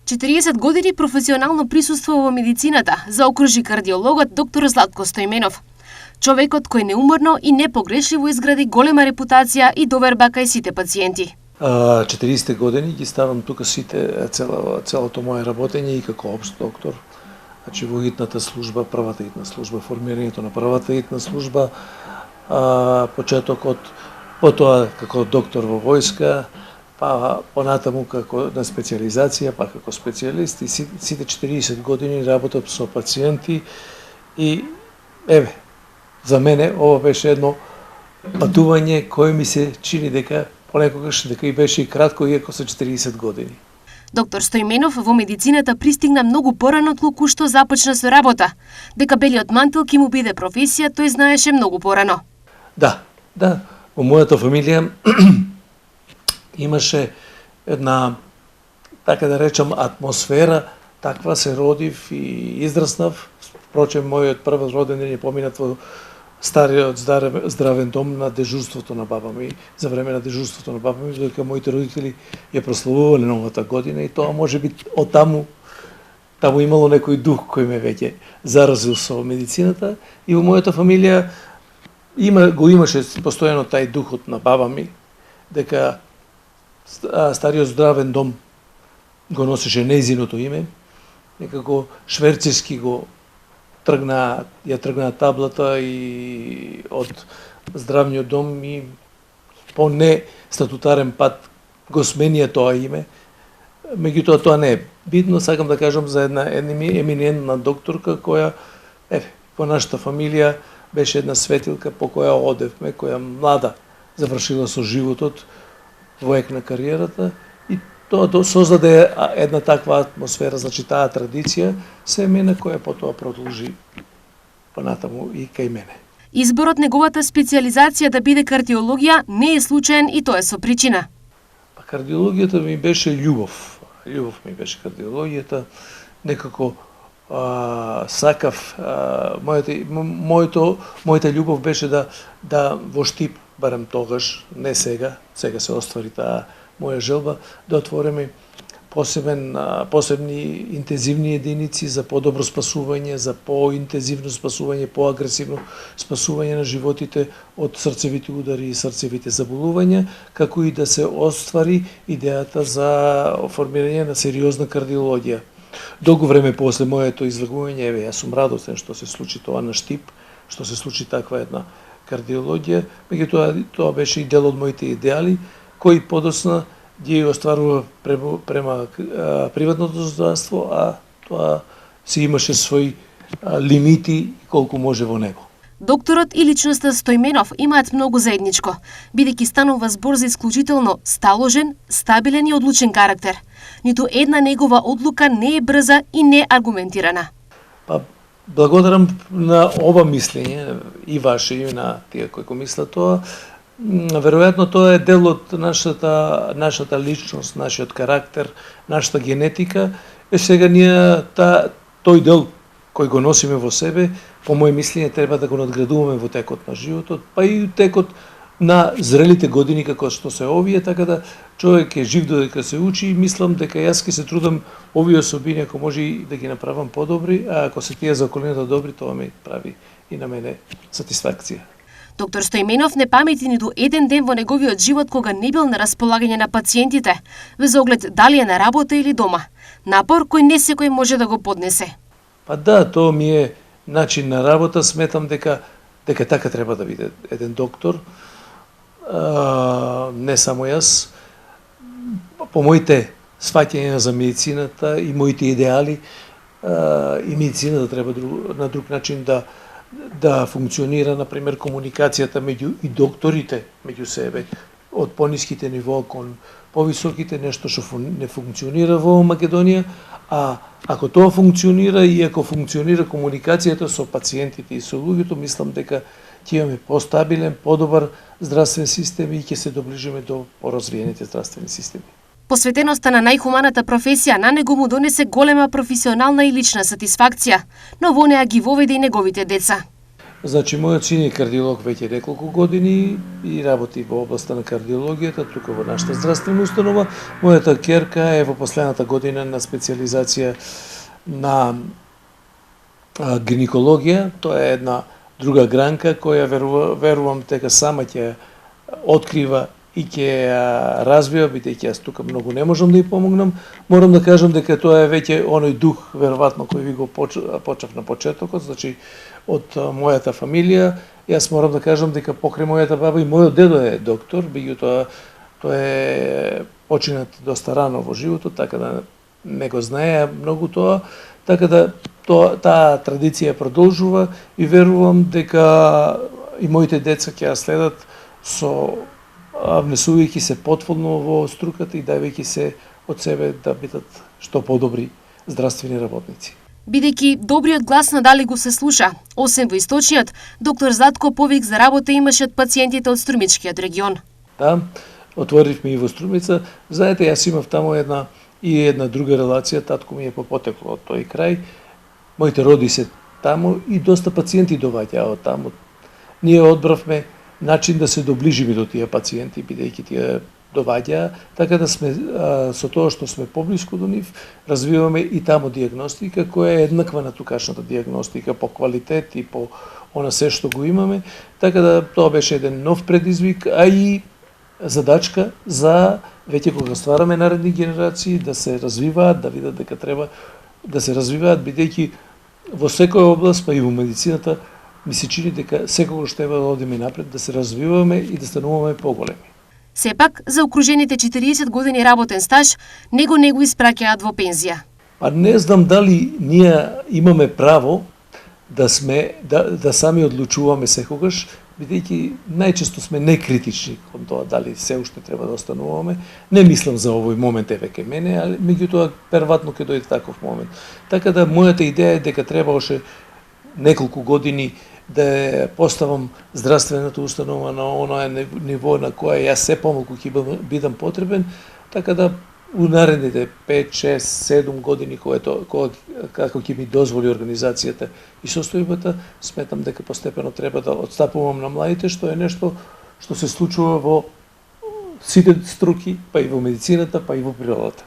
40 години професионално присуство во медицината заокружи кардиологот доктор Златко Стоименов. Човекот кој неуморно и непогрешливо изгради голема репутација и доверба кај сите пациенти. 40 години ги ставам тука сите, целото мое работење и како општ доктор. Значи во итната служба, првата итна служба, формирањето на првата итна служба, почетокот, потоа како доктор во војска, па понатаму како на специјализација, па како специјалист и сите 40 години работам со пациенти и за мене ова беше едно патување кое ми се чини дека понекогаш дека и беше и кратко, иако со 40 години. Доктор Стоименов во медицината пристигна многу порано отколку што започна со работа. Дека белиот мантил ќе му биде професија, тој знаеше многу порано. Да, во мојата фамилија имаше една, така да речам, атмосфера, таква се родив и израснав. Впрочем, мојот прв роден ден е поминат во стариот здравен дом на дежурството на баба ми, за време на дежурството на баба ми, додека моите родители ја прославувале новата година и тоа може би од таму имало некој дух кој ме веќе заразил со медицината и во мојата фамилија го имаше постојано тај духот на баба ми, дека стариот здравен дом го носеше нејзиното име, некако шверцерски ја тргна таблата и од здравниот дом и по не статутарен пат го сменија тоа име. Меѓутоа тоа не е битно, сакам да кажам за една еминентна докторка која по нашата фамилија беше една светилка по која одевме, која млада завршила со животот во ек на кариерата и тоа создаде една таква атмосфера, значи таа традиција се мене која потоа продолжи понатаму и кај мене. Изборот неговата специјализација да биде кардиологија не е случаен и тоа е со причина. Кардиологијата ми беше љубов. Љубов ми беше кардиологијата. Некако сакав, мојата љубов беше да во Штип, барем тогаш, не сега се оствари таа моја желба, да отвориме посебни интензивни единици за подобро спасување, за поинтензивно спасување, поагресивно спасување на животите од срцевите удари и срцевите заболувања, како и да се оствари идејата за формирање на сериозна кардиологија. Долго време после моето извргување, јас сум радосен што се случи тоа на Штип, што се случи таква една кардиологија, меѓутоа тоа беше и дел од моите идеали, кои подоцна ги остварува према приватното здравство, а тоа си имаше своји лимити колку може во него. Докторот и личноста Стоименов имаат многу заедничко, бидејќи станува збор за исклучително сталожен, стабилен и одлучен карактер. Ниту една негова одлука не е брза и не аргументирана. Благодарам на ова мислење, и ваше, и на тие кои го мислат тоа. Веројатно тоа е дел од нашата личност, нашиот карактер, нашата генетика. Сега ние тој дел кој го носиме во себе, по моје мислење треба да го надградуваме во текот на животот, па и текот на зрелите години како што се овие, така да човек е жив додека се учи и мислам дека јас ќе се трудам овие особини ако може и да ги направам подобри, а ако се тие за околината добри, тоа ми прави и на мене сатисфакција. Доктор Стоименов не памети ниту еден ден во неговиот живот кога не бил на располагање на пациентите, без оглед дали е на работа или дома. Напор кој не секој може да го поднесе. Тоа ми е начин на работа, сметам дека така треба да биде еден доктор. Не само јас. По моите сваќања за медицината и моите идеали, и медицината треба на друг начин да функционира, например, комуникацијата меѓу и докторите меѓу себе, од пониските ниво кон повисоките, нешто што не функционира во Македонија, а ако тоа функционира и ако функционира комуникацијата со пациентите и со луѓето, мислам дека ќе имаме постабилен, подобар здравствен систем и ќе се доближиме до поразвиените здравствени системи. Посветеноста на најхуманата професија на него му донесе голема професионална и лична сатисфакција, но во неа ги воведе и неговите деца. Значи, мојот син е кардиолог веќе неколку години и работи во областа на кардиологијата, тука во нашата здравствена установа. Мојата ќерка е во последната година на специјализација на гинекологија. Тоа е една друга гранка која верувам дека сама ќе открива и ќе развива, бидејќи јас тука многу не можам да ја помогнам. Морам да кажам дека тоа е веќе оној дух, веројатно, кој ви го почнав на почетокот, значи од мојата фамилија. Јас морам да кажам дека покрај мојата баба и мојот дедо е доктор, меѓутоа тој е починат доста рано во животот, така да не го знаеа многу тоа, така да таа традиција продолжува и верувам дека и моите деца ќе ја следат со внесувајќи се потполно во струката и давајќи се од себе да бидат што подобри здравствени работници. Бидејќи добриот глас надали го се слуша, освен во источниот, доктор Златко повик за работа имаше од пациентите од Струмичкиот регион. Да, отворивме и во Струмица. Знаете, јас имав таму една друга релација, татко ми е по потекло од тој крај. Моите роди се таму и доста пациенти доаѓаа од таму. Ние одбравме начин да се доближиме до тие пациенти, бидејќи тие доаѓаа, така да сме со тоа што сме поблиску до нив, развиваме и таму диагностика која е еднаква на тукашната диагностика по квалитет и по она се што го имаме, така да тоа беше еден нов предизвик, а и задачка за веќе кога ствараме наредни генерации да се развиваат, да видат дека треба да се развиваат, бидејќи во секоја област, па и во медицината, ми се чини дека секогаш треба да одиме напред, да се развиваме и да стануваме поголеми. Сепак, за окружените 40 години работен стаж, него испраќаат во пензија. А не знам дали ние имаме право да сами одлучуваме секогаш, бидејќи најчесто сме некритични кон тоа дали се уште треба да остануваме. Не мислам за овој момент веќе мене, али меѓутоа перватно ќе дојде таков момент. Така да мојата идеја е дека требаше неколку години да поставам здравствената установа на оној ниво на која јас се помалку ќе бидам потребен, така да у наредните 5, 6, 7 години како ќе ми дозволи организацијата и состојбата, сметам дека постепено треба да отстапувам на младите, што е нешто што се случува во сите струки, па и во медицината, па и во природата.